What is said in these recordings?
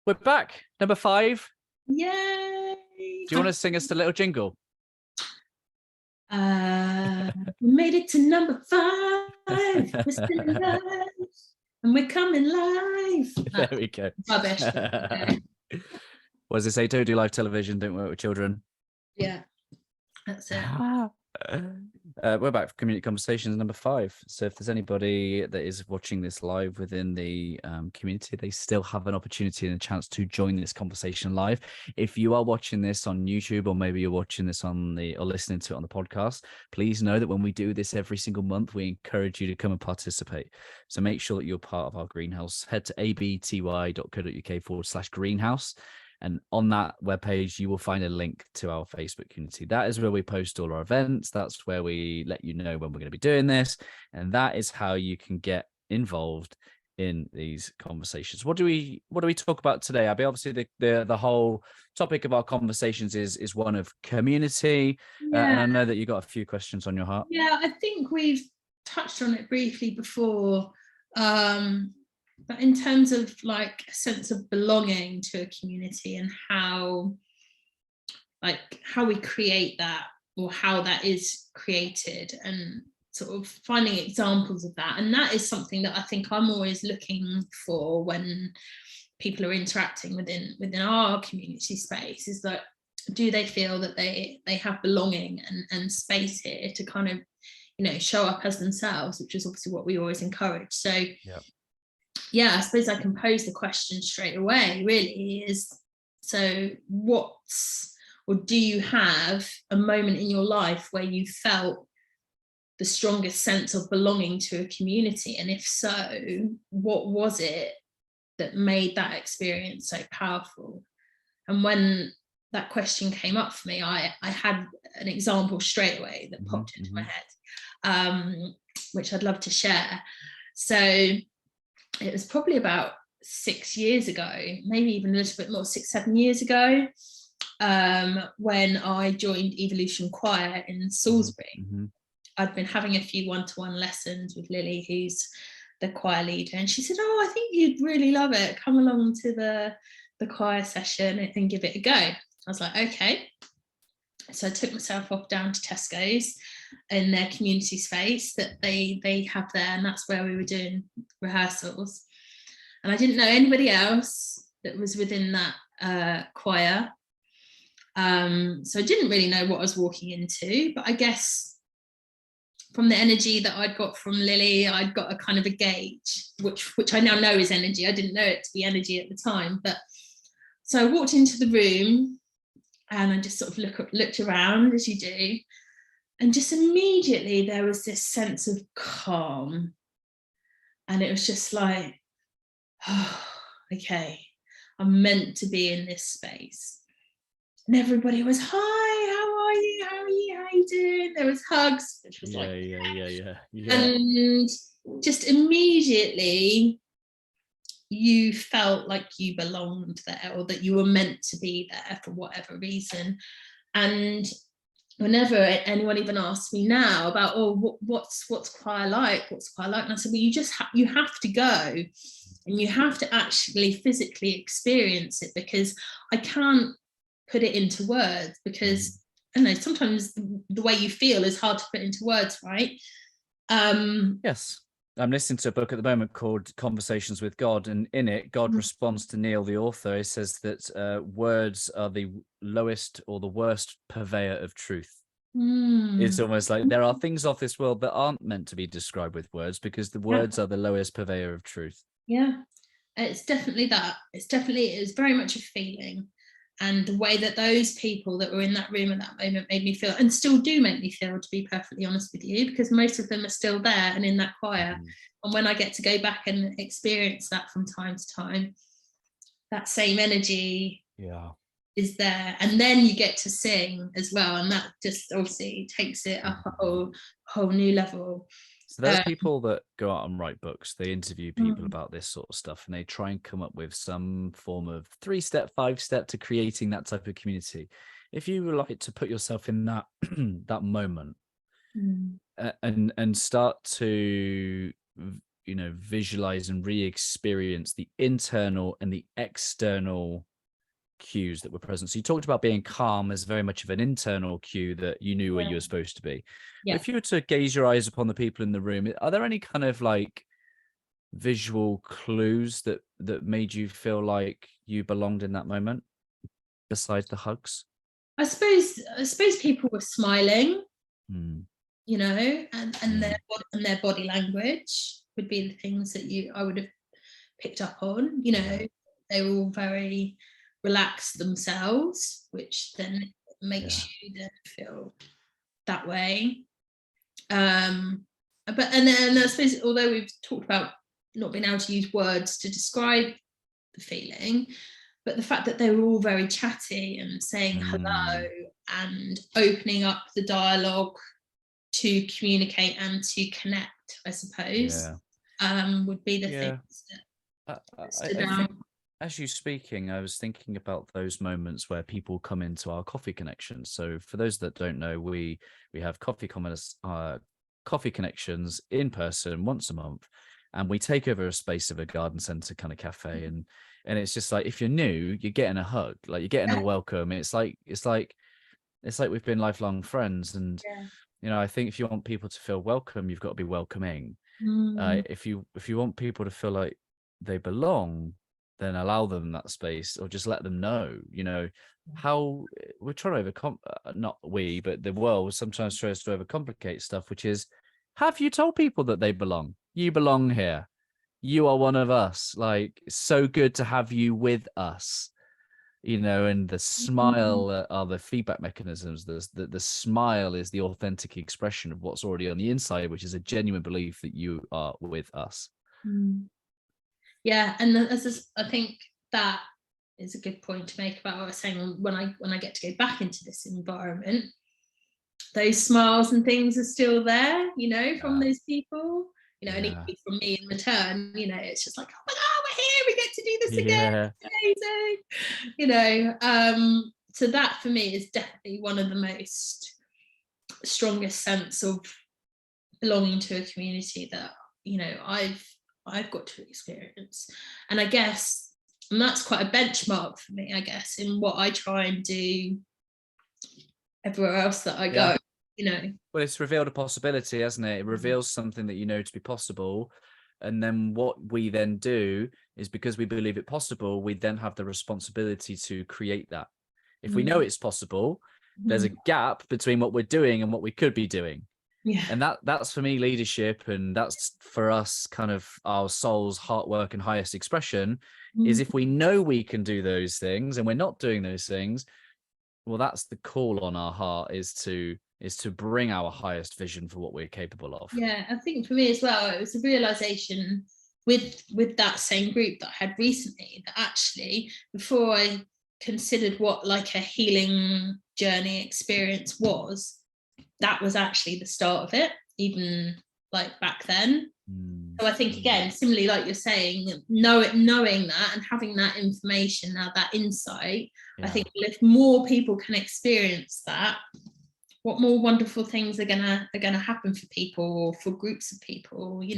We're back. Number 5. Yay! Do you want to sing us a little jingle? We made it to number 5. We're still alive. And we're coming live. There we go. Rubbish. What does it say? Don't do live television. Don't work with children. Yeah, that's it. We're back for Community Conversations number 5. So if there's anybody that is watching this live within the community, they still have an opportunity and a chance to join this conversation live. If you are watching this on YouTube, or maybe you're watching this or listening to it on the podcast, please know that when we do this every single month, we encourage you to come and participate. So make sure that you're part of our greenhouse. Head to abty.co.uk/greenhouse. And on that webpage, you will find a link to our Facebook community. That is where we post all our events. That's where we let you know when we're going to be doing this. And that is how you can get involved in these conversations. What do we talk about today, Abbie? Obviously, the whole topic of our conversations is one of community. Yeah. And I know that you got a few questions on your heart. Yeah, I think we've touched on it briefly before. But in terms of like a sense of belonging to a community and how we create that, or how that is created, and sort of finding examples of that. And that is something that I think I'm always looking for when people are interacting within our community space, is that do they feel that they have belonging and space here to kind of, show up as themselves, which is obviously what we always encourage. So yeah, I suppose I can pose the question straight away, really, is, so do you have a moment in your life where you felt the strongest sense of belonging to a community? And if so, what was it that made that experience so powerful? And when that question came up for me, I had an example straight away that popped into my head, which I'd love to share. So it was probably about 6 years ago, maybe even a little bit more, 6-7 years ago, when I joined Evolution Choir in Salisbury. I'd been having a few one-to-one lessons with Lily, who's the choir leader, and she said, "Oh, I think you'd really love it. Come along to the choir session and give it a go." I was like, okay. So I took myself off down to Tesco's in their community space that they have there, and that's where we were doing rehearsals. And I didn't know anybody else that was within that choir. So I didn't really know what I was walking into, but I guess from the energy that I'd got from Lily, I'd got a kind of a gauge, which I now know is energy. I didn't know it to be energy at the time. But so I walked into the room and I just sort of looked around, as you do. And just immediately there was this sense of calm. And it was just like, oh, okay, I'm meant to be in this space. And everybody was, "Hi, how are you? How are you? How are you doing?" There was hugs, which was Yeah. And just immediately you felt like you belonged there, or that you were meant to be there for whatever reason. And whenever anyone even asks me now about, what's choir like? What's choir like? And I said, well, you have to go, and you have to actually physically experience it, because I can't put it into words, because I don't know, sometimes the way you feel is hard to put into words, right? Yes. I'm listening to a book at the moment called Conversations with God, and in it, God responds to Neil, the author. He says that words are the lowest or the worst purveyor of truth. It's almost like there are things of this world that aren't meant to be described with words, because the words are the lowest purveyor of truth. Yeah, it's definitely that. It's very much a feeling. And the way that those people that were in that room at that moment made me feel, and still do make me feel, to be perfectly honest with you, because most of them are still there and in that choir. And when I get to go back and experience that from time to time, that same energy is there. And then you get to sing as well, and that just obviously takes it up a whole new level. So there's people that go out and write books. They interview people about this sort of stuff, and they try and come up with some form of 3-step, 5-step to creating that type of community. If you would like to put yourself in that that moment and start to visualize and re-experience the internal and the external cues that were present. So you talked about being calm as very much of an internal cue that you knew where you were supposed to be. Yeah. If you were to gaze your eyes upon the people in the room, are there any kind of like visual clues that made you feel like you belonged in that moment besides the hugs? I suppose people were smiling, Hmm. and their body language would be the things that I would have picked up on. They were all very relaxed themselves, which then makes you then feel that way. But then I suppose, although we've talked about not being able to use words to describe the feeling, but the fact that they were all very chatty and saying hello and opening up the dialogue to communicate and to connect, I suppose, would be the things that stood out. Think, as you speaking, I was thinking about those moments where people come into our coffee connections. So for those that don't know, we have coffee connections in person once a month, and we take over a space of a garden center kind of cafe, and it's just like, if you're new, you're getting a hug, like you're getting a welcome. It's like we've been lifelong friends, and I think if you want people to feel welcome, you've got to be welcoming. If you want people to feel like they belong, then allow them that space, or just let them know. How we're trying to not we, but the world sometimes tries to overcomplicate stuff, which is, have you told people that they belong? You belong here. You are one of us. Like, it's so good to have you with us. And the smile are the feedback mechanisms. The smile is the authentic expression of what's already on the inside, which is a genuine belief that you are with us. Yeah, and I think that is a good point to make about what I was saying. When I get to go back into this environment, those smiles and things are still there, from those people, and equally from me in return. It's just like, oh my God, we're here, we get to do this again. It's amazing. So that for me is definitely one of the most strongest sense of belonging to a community that I've got to experience. And I guess, and that's quite a benchmark for me, I guess, in what I try and do everywhere else that I go. Well, it's revealed a possibility, hasn't it? It reveals something that to be possible. And then what we then do is, because we believe it possible, we then have the responsibility to create that. If we know it's possible, there's a gap between what we're doing and what we could be doing. And that's for me leadership, and that's for us kind of our soul's heart work and highest expression, is if we know we can do those things and we're not doing those things, well, that's the call on our heart, is to bring our highest vision for what we're capable of. I think for me as well, it was a realization with that same group that I had recently, that actually, before I considered what like a healing journey experience was, that was actually the start of it, even like back then. So I think, again, similarly, like you're saying, knowing that and having that information now, that insight, I think if more people can experience that, what more wonderful things are gonna happen for people, or for groups of people, When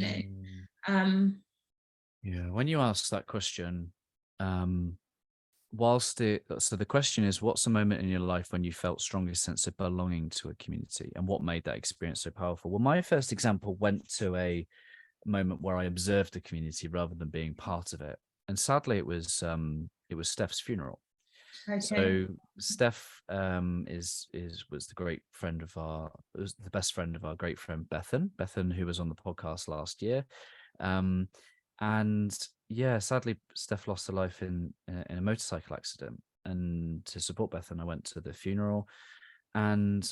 you ask that question, so the question is, what's a moment in your life when you felt strongest sense of belonging to a community, and what made that experience so powerful? Well, my first example went to a moment where I observed the community rather than being part of it, and sadly, it was Steph's funeral. Okay. So Steph was the the best friend of our great friend Bethan, who was on the podcast last year, and sadly, Steph lost her life in a motorcycle accident. And to support Bethan, I went to the funeral, and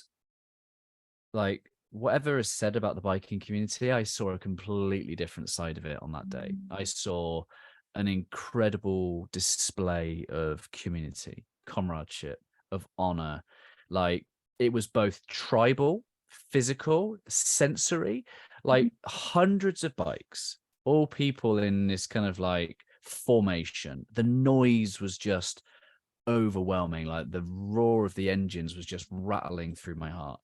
like, whatever is said about the biking community, I saw a completely different side of it on that day. I saw an incredible display of community, comradeship, of honor. Like, it was both tribal, physical, sensory, like hundreds of bikes, all people in this kind of like formation. The noise was just overwhelming. Like, the roar of the engines was just rattling through my heart.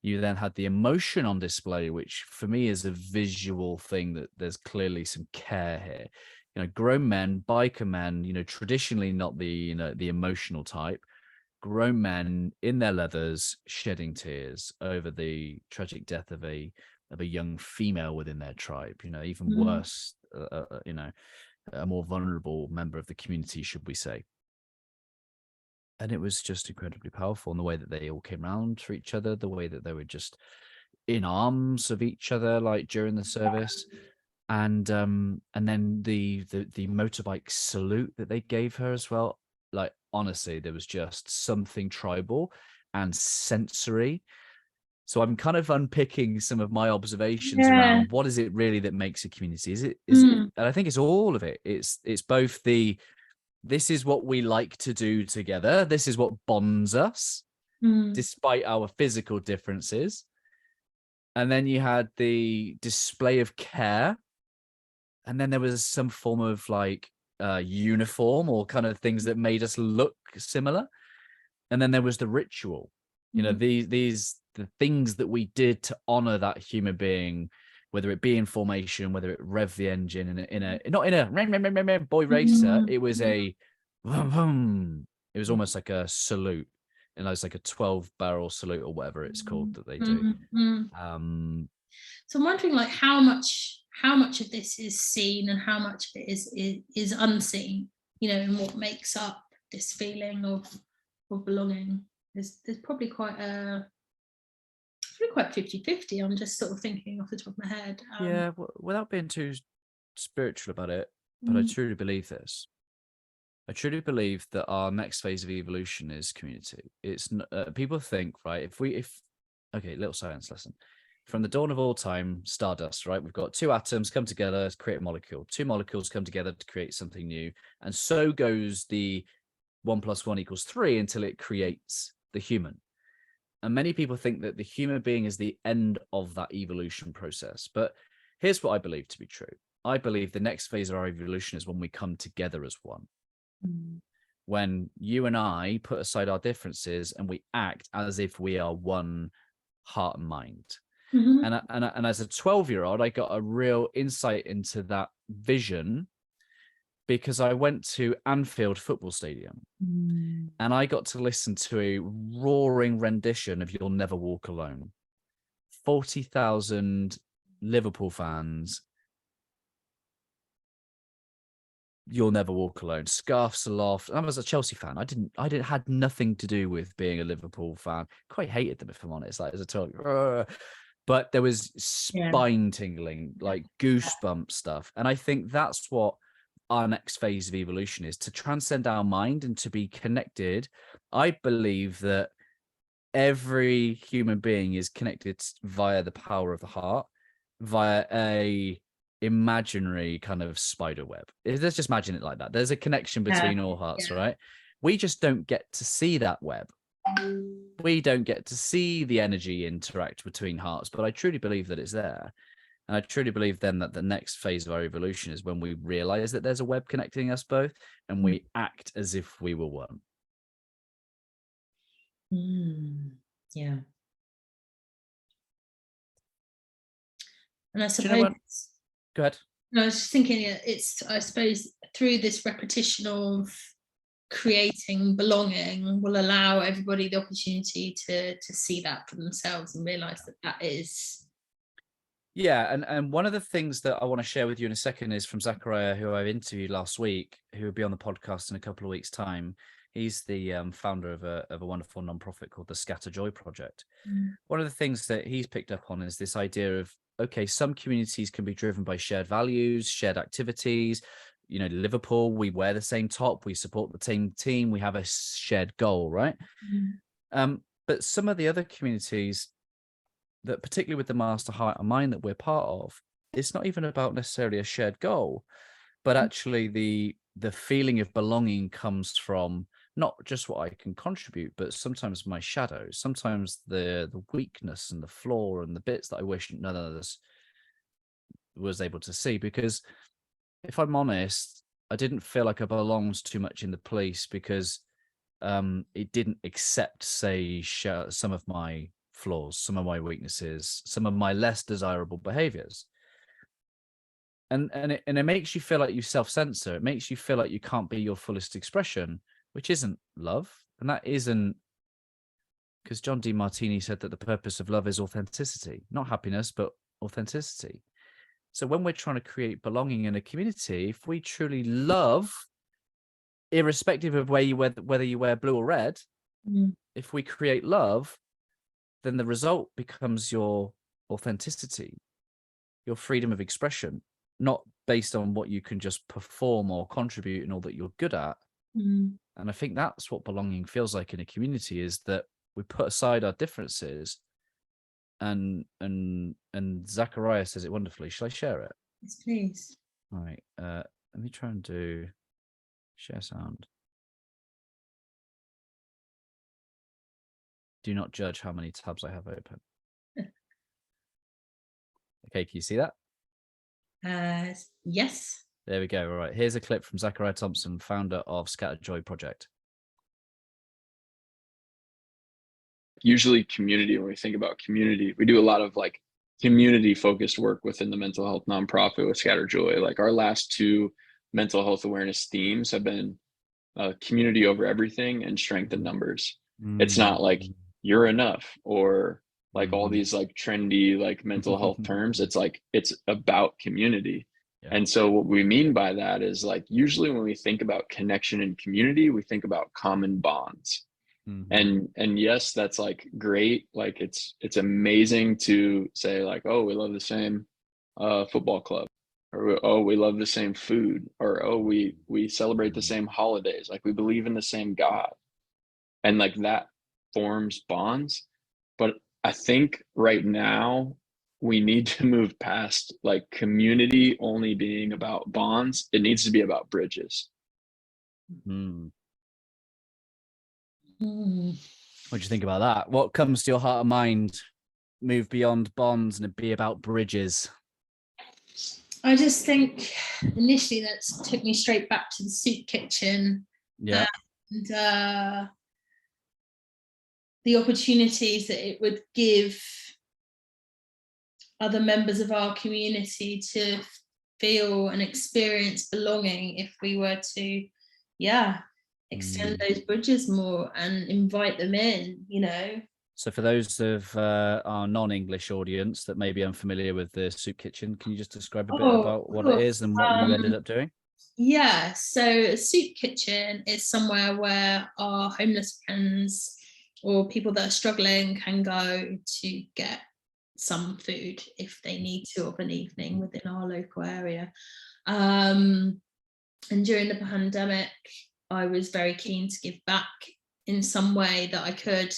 You then had the emotion on display, which for me is a visual thing that there's clearly some care here. You know, grown men, biker men, you know, traditionally not the, you know, the emotional type, grown men in their leathers shedding tears over the tragic death of a young female within their tribe. You know, even worse, you know, a more vulnerable member of the community, should we say. And it was just incredibly powerful in the way that they all came around for each other, the way that they were just in arms of each other, like during the service. And then the motorbike salute that they gave her as well. Like, honestly, there was just something tribal and sensory. So I'm kind of unpicking some of my observations around what is it really that makes a community? Is it and I think it's all of it. It's both this is what we like to do together. This is what bonds us, despite our physical differences. And then you had the display of care. And then there was some form of like uniform or kind of things that made us look similar. And then there was the ritual, you know, the things that we did to honor that human being, whether it be in formation, whether it rev the engine not in a boy racer. It was a vroom, vroom. It was almost like a salute, and it was like a 12-barrel salute or whatever it's called that they do. So I'm wondering, like, how much of this is seen and how much of it is unseen, you know, and what makes up this feeling of belonging. There's probably quite 50-50. I'm just sort of thinking off the top of my head. Yeah, without being too spiritual about it, but I truly believe this. I truly believe that our next phase of evolution is community. It's people think, right, okay, little science lesson. From the dawn of all time, stardust, right? We've got two atoms come together to create a molecule. Two molecules come together to create something new. And so goes the 1 + 1 = 3 until it creates the human. And many people think that the human being is the end of that evolution process. But here's what I believe to be true. I believe the next phase of our evolution is when we come together as one. When you and I put aside our differences and we act as if we are one heart and mind. And as a 12-year-old, I got a real insight into that vision because I went to Anfield Football Stadium and I got to listen to a roaring rendition of You'll Never Walk Alone. 40,000 Liverpool fans. You'll Never Walk Alone. Scarfs aloft. I was a Chelsea fan. I had nothing to do with being a Liverpool fan. Quite hated them, if I'm honest. Like, as a total, but there was spine tingling, like goosebump stuff. And I think that's what our next phase of evolution is, to transcend our mind and to be connected. I believe that every human being is connected via the power of the heart, via a imaginary kind of spider web. Let's just imagine it like that. There's a connection between all hearts, right? We just don't get to see that web. We don't get to see the energy interact between hearts, but I truly believe that it's there. And I truly believe then that the next phase of our evolution is when we realize that there's a web connecting us both and we act as if we were one. Yeah. And I suppose, go ahead. I was just thinking, it's, I suppose, through this repetition of creating belonging will allow everybody the opportunity to see that for themselves and realize that is. Yeah, and one of the things that I want to share with you in a second is from Zachariah, who I interviewed last week, who will be on the podcast in a couple of weeks' time. He's the founder of a wonderful nonprofit called the Scatter Joy Project. One of the things that he's picked up on is this idea of, okay, some communities can be driven by shared values, shared activities. You know, Liverpool, we wear the same top, we support the same team, we have a shared goal, right? But some of the other communities, that particularly with the Master Heart and Mind that we're part of, it's not even about necessarily a shared goal, but actually the feeling of belonging comes from not just what I can contribute, but sometimes my shadows, sometimes the weakness and the flaw and the bits that I wish none of us was able to see. Because if I'm honest, I didn't feel like I belonged too much in the police because it didn't accept, say, some of my flaws, some of my weaknesses, some of my less desirable behaviors. And it makes you feel like you self-censor. It makes you feel like you can't be your fullest expression, which isn't love. And that isn't, because John D. Martini said that the purpose of love is authenticity, not happiness, but authenticity. So when we're trying to create belonging in a community, if we truly love, irrespective of whether you wear blue or red, if we create love, then the result becomes your authenticity, your freedom of expression, not based on what you can just perform or contribute and all that you're good at. And I think that's what belonging feels like in a community, is that we put aside our differences. And Zachariah says it wonderfully. Shall I share it? Yes, please. All right. Let me try and do share sound. Do not judge how many tabs I have open. Okay, can you see that? Yes. There we go. All right. Here's a clip from Zachariah Thompson, founder of Scattered Joy Project. Usually community, when we think about community, we do a lot of like community focused work within the mental health nonprofit with Scattered Joy. Like our last 2 mental health awareness themes have been community over everything and strength in numbers. It's not like you're enough or like all these like trendy like mental health terms. It's like it's about community. Yeah. And so what we mean by that is like usually when we think about connection and community, we think about common bonds. And yes, that's like great. Like it's amazing to say like, oh, we love the same football club, or oh, we love the same food, or oh, we celebrate the same holidays. Like we believe in the same God, and like that forms bonds. But I think right now we need to move past like community only being about bonds. It needs to be about bridges. What do you think about that? What comes to your heart and mind? Move beyond bonds and be about bridges. I just think initially that took me straight back to the soup kitchen. Yeah. And the opportunities that it would give other members of our community to feel and experience belonging if we were to, extend those bridges more and invite them in, you know. So for those of our non-English audience that may be unfamiliar with the soup kitchen, can you just describe a bit about what it is and what you ended up doing? Yeah, so a soup kitchen is somewhere where our homeless friends or people that are struggling can go to get some food if they need to of an evening within our local area. And during the pandemic, I was very keen to give back in some way that I could.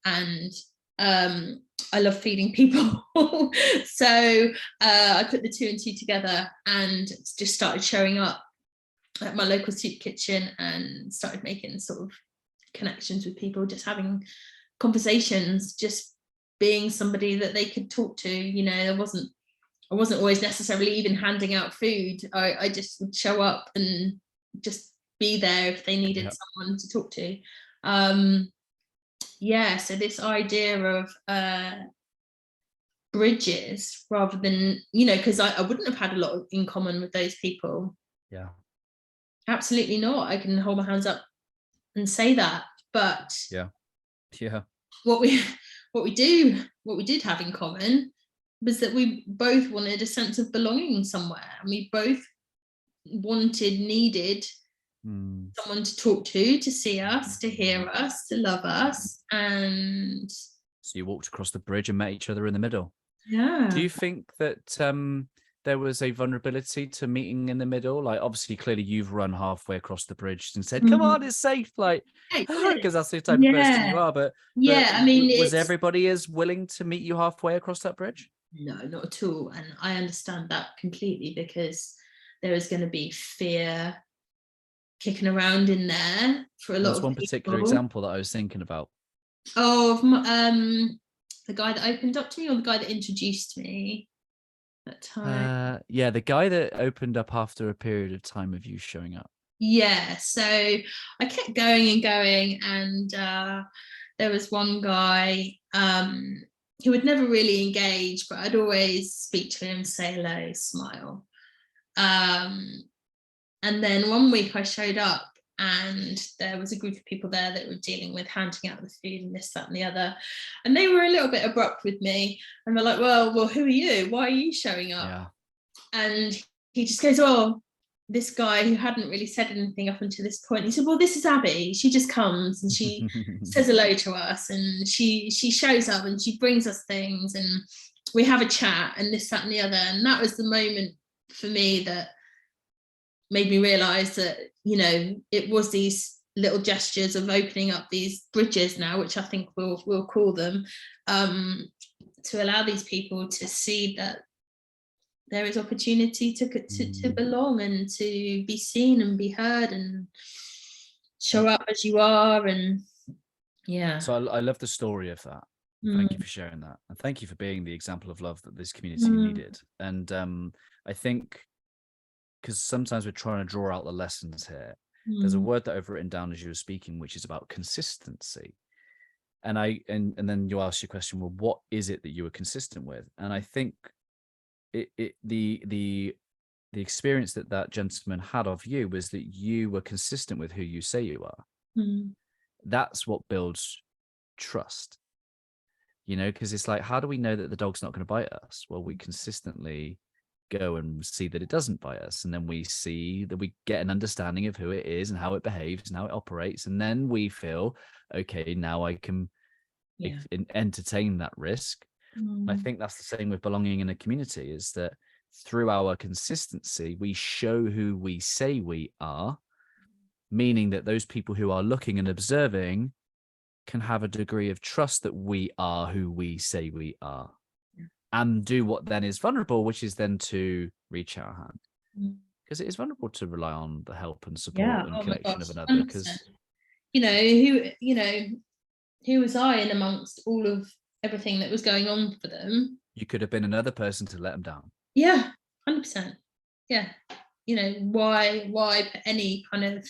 And I love feeding people. So I put the 2 and 2 together and just started showing up at my local soup kitchen and started making sort of connections with people, just having conversations, just being somebody that they could talk to. You know, I wasn't always necessarily even handing out food. I just would show up and just be there if they needed someone to talk to. So this idea of bridges rather than, you know, because I wouldn't have had a lot in common with those people. Yeah. Absolutely not. I can hold my hands up and say that. But what we did have in common was that we both wanted a sense of belonging somewhere, and we both needed someone to talk to see us, to hear us, to love us. And so you walked across the bridge and met each other in the middle. Yeah. Do you think that there was a vulnerability to meeting in the middle? Like, obviously, clearly you've run halfway across the bridge and said, come on, it's safe. Like, because that's the type of person you are. But I mean, was everybody as willing to meet you halfway across that bridge? No, not at all. And I understand that completely, because there is going to be fear kicking around in there for a lot of people. That's one particular example that I was thinking about. Of the guy that opened up to me, or the guy that introduced me at that time? The guy that opened up after a period of time of you showing up. Yeah, so I kept going and going, and there was one guy who would never really engage, but I'd always speak to him, say hello, smile. And then one week I showed up and there was a group of people there that were dealing with handing out the food and this, that, and the other. And they were a little bit abrupt with me. And they're like, well, who are you? Why are you showing up? Yeah. And he just goes, oh, this guy who hadn't really said anything up until this point, he said, well, this is Abbie. She just comes and she says hello to us, and she shows up and she brings us things and we have a chat and this, that, and the other. And that was the moment for me that made me realize that, you know, it was these little gestures of opening up these bridges now, which I think we'll call them, to allow these people to see that there is opportunity to belong and to be seen and be heard and show up as you are. And yeah. So I love the story of that. Thank you for sharing that. And thank you for being the example of love that this community needed. And I think, because sometimes we're trying to draw out the lessons here, there's a word that I've written down as you were speaking, which is about consistency. And then you ask your question, well, what is it that you were consistent with? And I think the experience that gentleman had of you was that you were consistent with who you say you are. That's what builds trust, you know, because it's like, how do we know that the dog's not going to bite us? Well, we consistently go and see that it doesn't bite us, and then we see that we get an understanding of who it is and how it behaves and how it operates, and then we feel, okay, now I can entertain that risk. I think that's the same with belonging in a community, is that through our consistency, we show who we say we are, meaning that those people who are looking and observing can have a degree of trust that we are who we say we are, and do what then is vulnerable, which is then to reach out a hand, because it is vulnerable to rely on the help and support and connection of another. 100%. Because who was I in amongst all of everything that was going on for them? You could have been another person to let them down. Yeah, 100%. Yeah, why put any kind of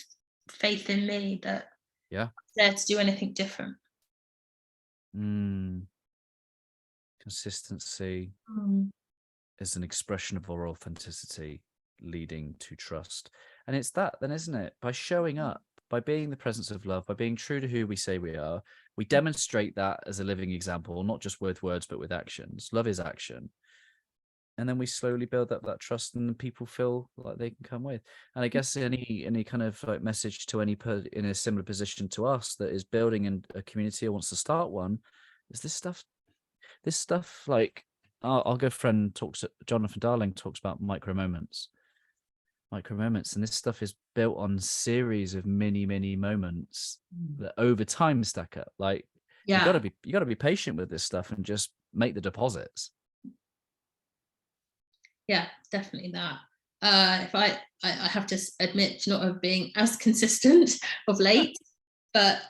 faith in me that I'm there to do anything different? Consistency is an expression of our authenticity leading to trust. And it's that then, isn't it? By showing up, by being the presence of love, by being true to who we say we are, we demonstrate that as a living example, not just with words, but with actions. Love is action. And then we slowly build up that trust, and people feel like they can come with. And I guess any kind of like message to any in a similar position to us that is building in a community or wants to start one, is this stuff like our good friend Jonathan Darling talks about micro moments, and this stuff is built on series of many moments that over time stack up. Like you gotta be patient with this stuff and just make the deposits. Yeah, definitely that. If I have to admit not of being as consistent of late, but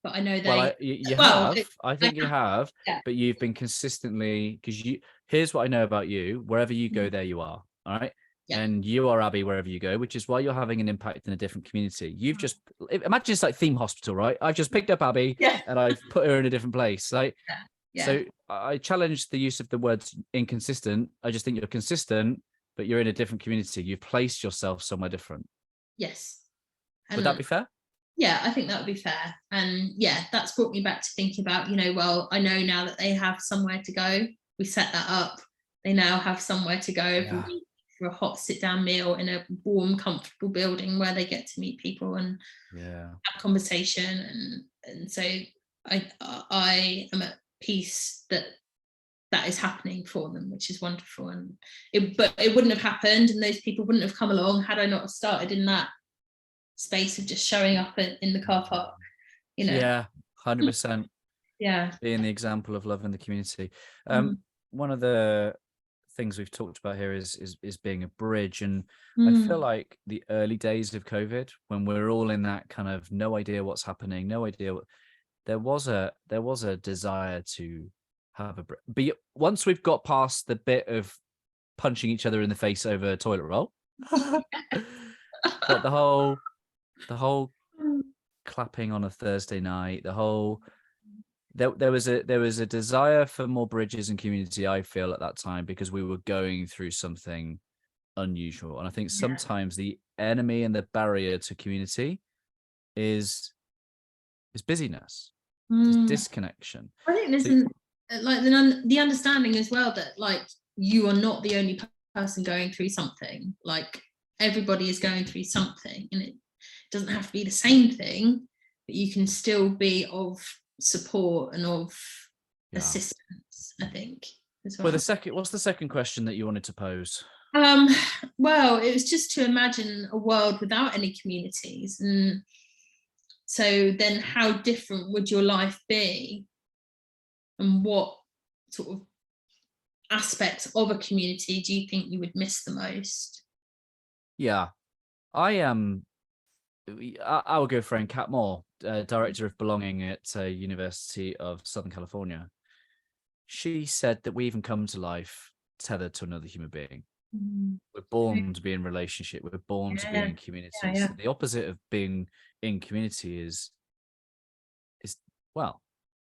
but I know they. I think you have, yeah. But you've been consistently, because here's what I know about you: wherever you go, there you are. All right. Yeah. And you are Abbie wherever you go, which is why you're having an impact in a different community. You've just imagine it's like Theme Hospital, right? I've just picked up Abbie and I've put her in a different place. Like, so I challenge the use of the words inconsistent. I just think you're consistent, but you're in a different community. You've placed yourself somewhere different. Yes. Would that be fair? Yeah, I think that would be fair. And that's brought me back to thinking about, well, I know now that they have somewhere to go. We set that up. They now have somewhere to go every week for a hot sit-down meal in a warm, comfortable building where they get to meet people and have conversation. And so I am at peace that is happening for them, which is wonderful. And but it wouldn't have happened, and those people wouldn't have come along had I not started in that space of just showing up in the car park. 100%. Being the example of love in the community. One of the things we've talked about here is being a bridge, and I feel like the early days of COVID, when we're all in that kind of no idea what's happening, no idea what, there was a desire to have a but once we've got past the bit of punching each other in the face over a toilet roll, but the whole clapping on a Thursday night, the whole there was a desire for more bridges and community, I feel, at that time, because we were going through something unusual. And I think sometimes the enemy and the barrier to community is busyness, disconnection. I think there's like the understanding as well that like you are not the only person going through something. Like everybody is going through something, and it doesn't have to be the same thing, but you can still be of support and of assistance, I think, as well. What's the second question that you wanted to pose? Well, it was just to imagine a world without any communities, and so then how different would your life be, and what sort of aspects of a community do you think you would miss the most? Yeah, our good friend Kat Moore, director of belonging at University of Southern California, she said that we even come to life tethered to another human being. We're born to be in relationship. We're born to be in community. So the opposite of being in community is well,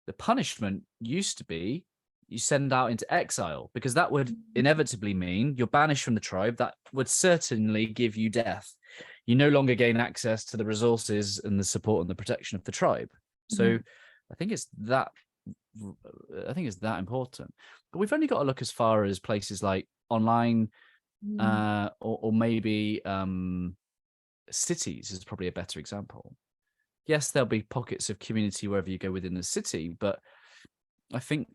the punishment used to be you send out into exile, because that would inevitably mean you're banished from the tribe. That would certainly give you death. You no longer gain access to the resources and the support and the protection of the tribe. So I think it's that important. But we've only got to look as far as places like online, or maybe cities is probably a better example. Yes, there'll be pockets of community wherever you go within the city, but I think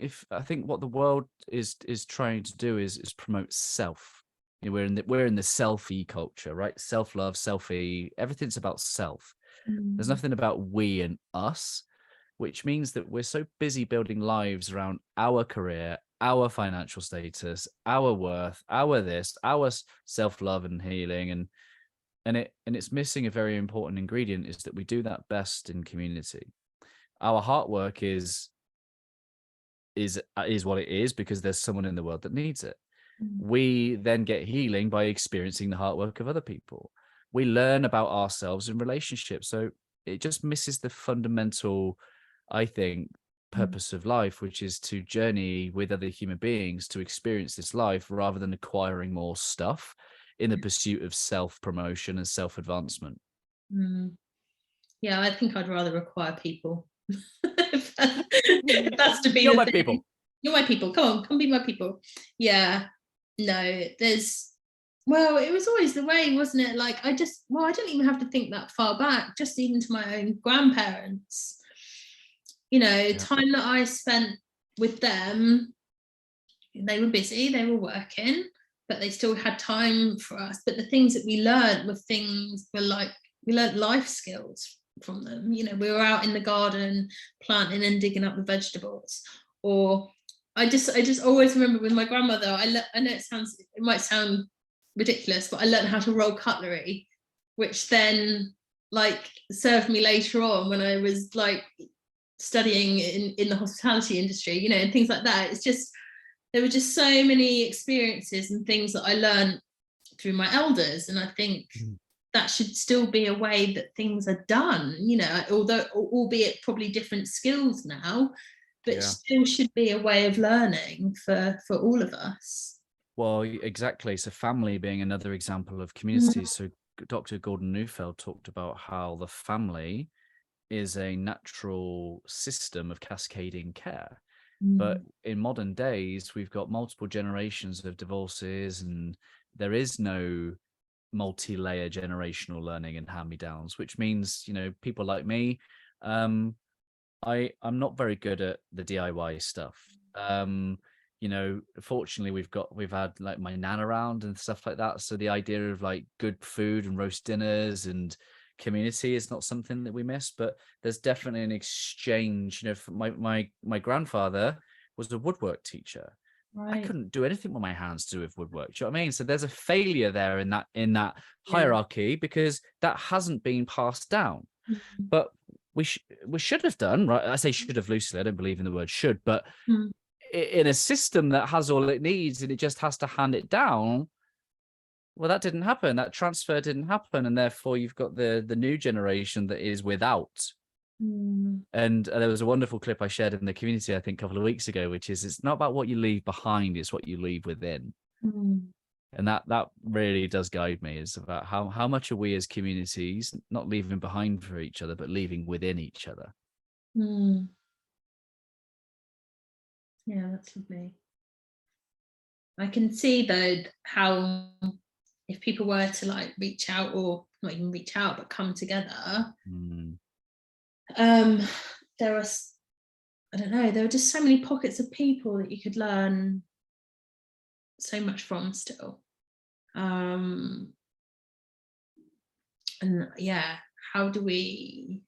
what the world is trying to do is promote self. You know, we're in the selfie culture, right? Self-love, selfie, everything's about self. There's nothing about we and us, which means that we're so busy building lives around our career, our financial status, our worth, our this, our self-love and healing, and it's missing a very important ingredient, is that we do that best in community. Our heart work is what it is because there's someone in the world that needs it. We then get healing by experiencing the heart work of other people. We learn about ourselves in relationships. So it just misses the fundamental, I think, purpose of life, which is to journey with other human beings to experience this life rather than acquiring more stuff in the pursuit of self-promotion and self-advancement. Yeah, I think I'd rather acquire people. if that's to be You're my people. You're my people. Come be my people. Yeah. No, it was always the way, wasn't it? Like I don't even have to think that far back, just even to my own grandparents. You know, time that I spent with them, they were busy, they were working, but they still had time for us. But the things that we learned were like, we learned life skills from them. You know, we were out in the garden planting and digging up the vegetables. Or I just always remember with my grandmother, I know it might sound ridiculous, but I learned how to roll cutlery, which then like served me later on when I was like studying in the hospitality industry, you know, and things like that. It's just, there were just so many experiences and things that I learned through my elders. And I think that should still be a way that things are done, you know, although albeit probably different skills now, but still should be a way of learning for all of us. Well, exactly. So family being another example of community. So Dr. Gordon Neufeld talked about how the family is a natural system of cascading care. But in modern days, we've got multiple generations of divorces, and there is no multi-layer generational learning and hand-me-downs, which means, you know, people like me, I'm not very good at the DIY stuff. You know, fortunately we've had like my nan around and stuff like that. So the idea of like good food and roast dinners and community is not something that we miss, but there's definitely an exchange. You know, my grandfather was a woodwork teacher. Right. I couldn't do anything with my hands to do with woodwork. Do you know what I mean? So there's a failure there in that hierarchy because that hasn't been passed down. But we should have done, right? I say should have loosely. I don't believe in the word should, but in a system that has all it needs and it just has to hand it down, well, that didn't happen. That transfer didn't happen, and therefore you've got the new generation that is without. And there was a wonderful clip I shared in the community, I think, a couple of weeks ago, which is it's not about what you leave behind, it's what you leave within. And that really does guide me. It's about how much are we as communities not leaving behind for each other, but leaving within each other. Yeah, that's lovely. I can see though how if people were to like reach out, or not even reach out, but come together, there are, I don't know, there are just so many pockets of people that you could learn so much from still. And yeah, how do we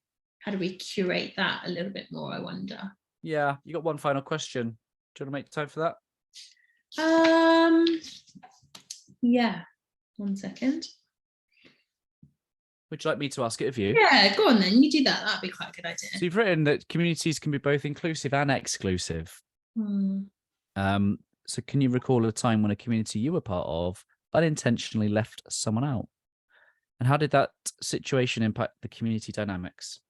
curate that a little bit more, I wonder? Yeah, you got one final question. Do you want to make time for that? Yeah, 1 second. Would you like me to ask it of you? Yeah, go on then, you do that. That'd be quite a good idea. So you've written that communities can be both inclusive and exclusive. So can you recall a time when a community you were part of unintentionally left someone out? And how did that situation impact the community dynamics?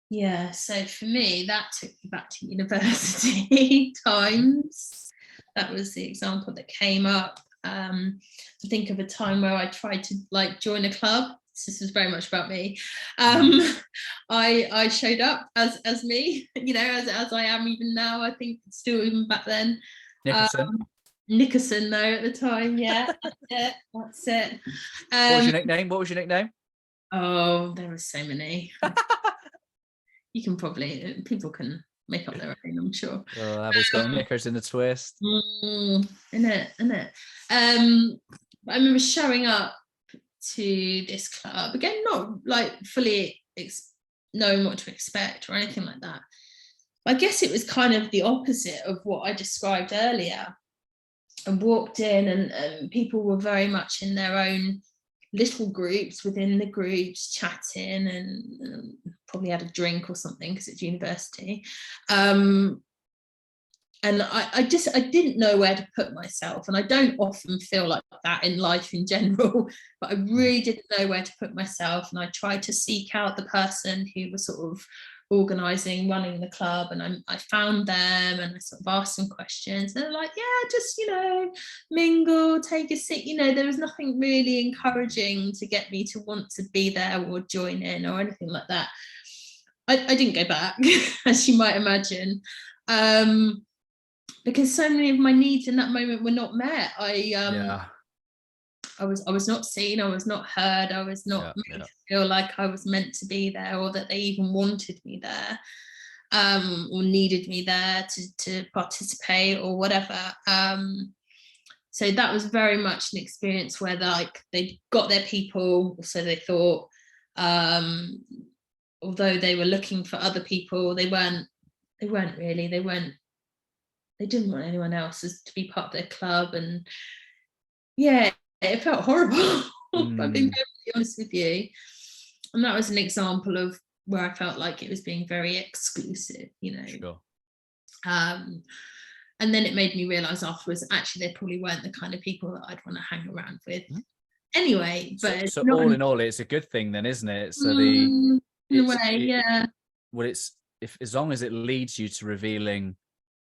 Yeah, so for me, that took me back to university times. That was the example that came up. I think of a time where I tried to like join a club. This was very much about me. I showed up as me, you know, as I am even now. I think still even back then. Nickerson though at the time, yeah. That's it. What was your nickname? Oh, there were so many. You can probably, people can make up their own, I'm sure. Well, Abbie's got knickers in the twist. Innit. I remember showing up to this club, again, not like fully knowing what to expect or anything like that. I guess it was kind of the opposite of what I described earlier. I walked in and people were very much in their own little groups within the groups, chatting and probably had a drink or something because it's university. And I didn't know where to put myself, and I don't often feel like that in life in general, but I really didn't know where to put myself, and I tried to seek out the person who was sort of organising, running the club, and I found them and I sort of asked some questions, and they're like, yeah, just, you know, mingle, take a seat, you know. There was nothing really encouraging to get me to want to be there or join in or anything like that. I didn't go back, as you might imagine, because so many of my needs in that moment were not met. I was not seen, I was not heard, I was not made to feel like I was meant to be there, or that they even wanted me there, or needed me there to participate or whatever. So that was very much an experience where they got their people, so they thought, although they were looking for other people, they didn't want anyone else to be part of their club. And yeah, it felt horrible. I'm being perfectly honest with you. And that was an example of where I felt like it was being very exclusive, you know. Sure. And then it made me realise afterwards, actually, they probably weren't the kind of people that I'd want to hang around with. Anyway, but so all in all, it's a good thing then, isn't it? So in a way, yeah. Well, if as long as it leads you to revealing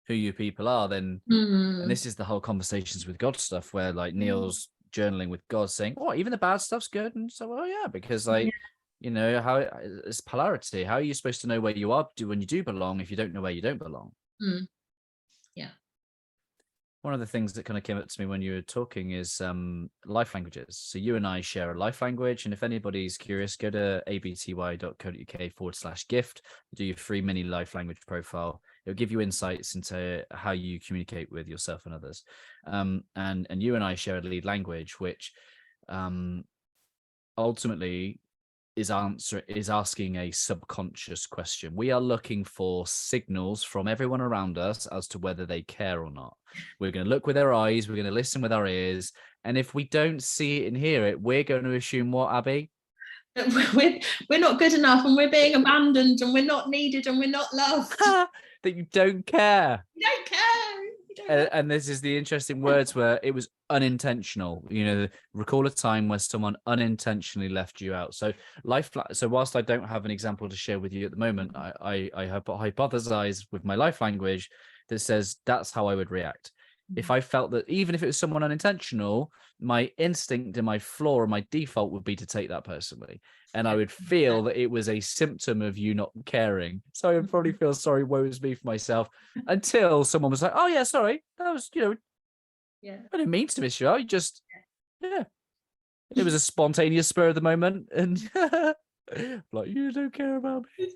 who you people are, then and this is the whole conversations with God stuff, where like Neil's journaling with God, saying, "Oh, even the bad stuff's good," and so, "Oh yeah," because like you know how it's polarity. How are you supposed to know where you are when you do belong if you don't know where you don't belong? Yeah. One of the things that kind of came up to me when you were talking is life languages. So you and I share a life language, and if anybody's curious, go to abty.co.uk/gift, do your free mini life language profile. It'll give you insights into how you communicate with yourself and others. And you and I share a lead language, which ultimately is asking a subconscious question. We are looking for signals from everyone around us as to whether they care or not. We're going to look with our eyes, we're going to listen with our ears, and if we don't see it and hear it, we're going to assume what, Abbie? We're not good enough, and we're being abandoned, and we're not needed, and we're not loved. That you don't care. You don't care. You And this is the interesting words where it was unintentional. Recall a time where someone unintentionally left you out. So so whilst I don't have an example to share with you at the moment, I hypothesize with my life language that says that's how I would react. If I felt that, even if it was someone unintentional, my instinct and my flaw and my default would be to take that personally. And I would feel that it was a symptom of you not caring. So I would probably feel sorry, woe is me for myself, until someone was like, oh yeah, sorry, that was, I didn't mean to miss you out. You just, it was a spontaneous spur of the moment. And like, you don't care about me.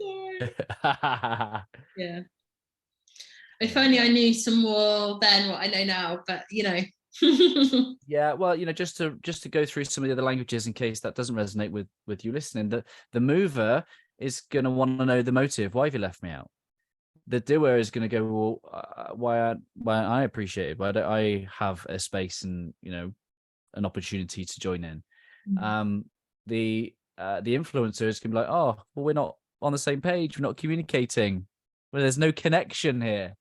Yeah. If only I knew some more then what I know now, but Yeah, well, just to go through some of the other languages in case that doesn't resonate with you listening, the mover is going to want to know the motive. Why have you left me out? The doer is going to go, well, why aren't I appreciated? Why don't I have a space and an opportunity to join in? The influencer is going to be like, oh, well, we're not on the same page, we're not communicating, well, there's no connection here.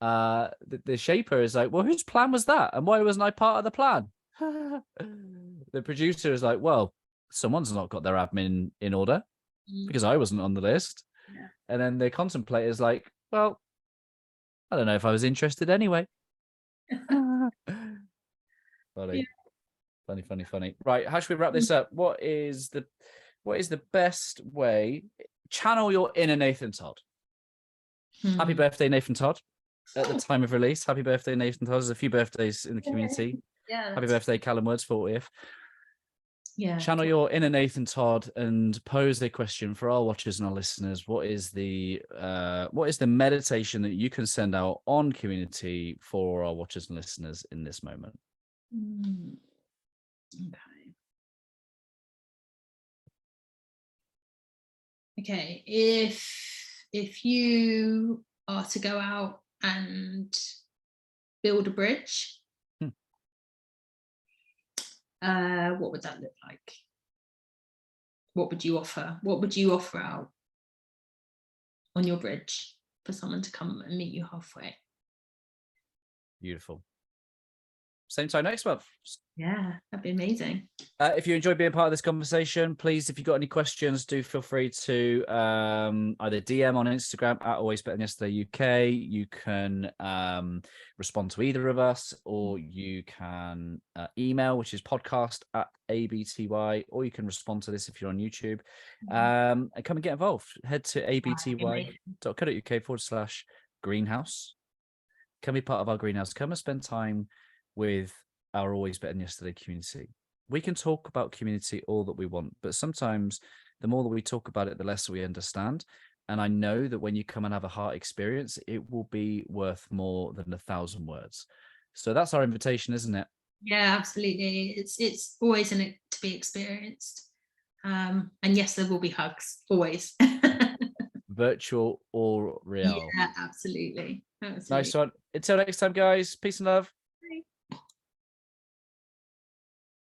The shaper is like, well, whose plan was that, and why wasn't I part of the plan? The producer is like, well, someone's not got their admin in order because I wasn't on the list. And then the contemplator is like, well, I don't know if I was interested anyway. Funny. Right, how should we wrap this up? What is the best way? Channel your inner Nathan Todd. Happy birthday, Nathan Todd. At the time of release, happy birthday, Nathan Todd. There's a few birthdays in the community. Yeah. Happy birthday, Callum Woods, 40th. Yeah. Channel your inner Nathan Todd and pose a question for our watchers and our listeners. What is the meditation that you can send out on community for our watchers and listeners in this moment? Okay. If you are to go out and build a bridge, what would that look like? What would you offer? What would you offer out on your bridge for someone to come and meet you halfway? Beautiful. Same time next month. Yeah, that'd be amazing. If you enjoyed being part of this conversation, please, if you've got any questions, do feel free to either DM on Instagram at Always Better Than Yesterday UK. You can respond to either of us, or you can email, which is podcast@abty, or you can respond to this if you're on YouTube. And come and get involved. Head to abty.co.uk/greenhouse. Come be part of our greenhouse. Come and spend time with our Always Better Than Yesterday community. We can talk about community all that we want, but sometimes the more that we talk about it, the less we understand. And I know that when you come and have a heart experience, it will be worth more than 1,000 words. So that's our invitation, isn't it? Yeah, absolutely. It's always in it to be experienced. And yes, there will be hugs, always. Virtual or real. Yeah, absolutely. Nice one. Until next time, guys. Peace and love.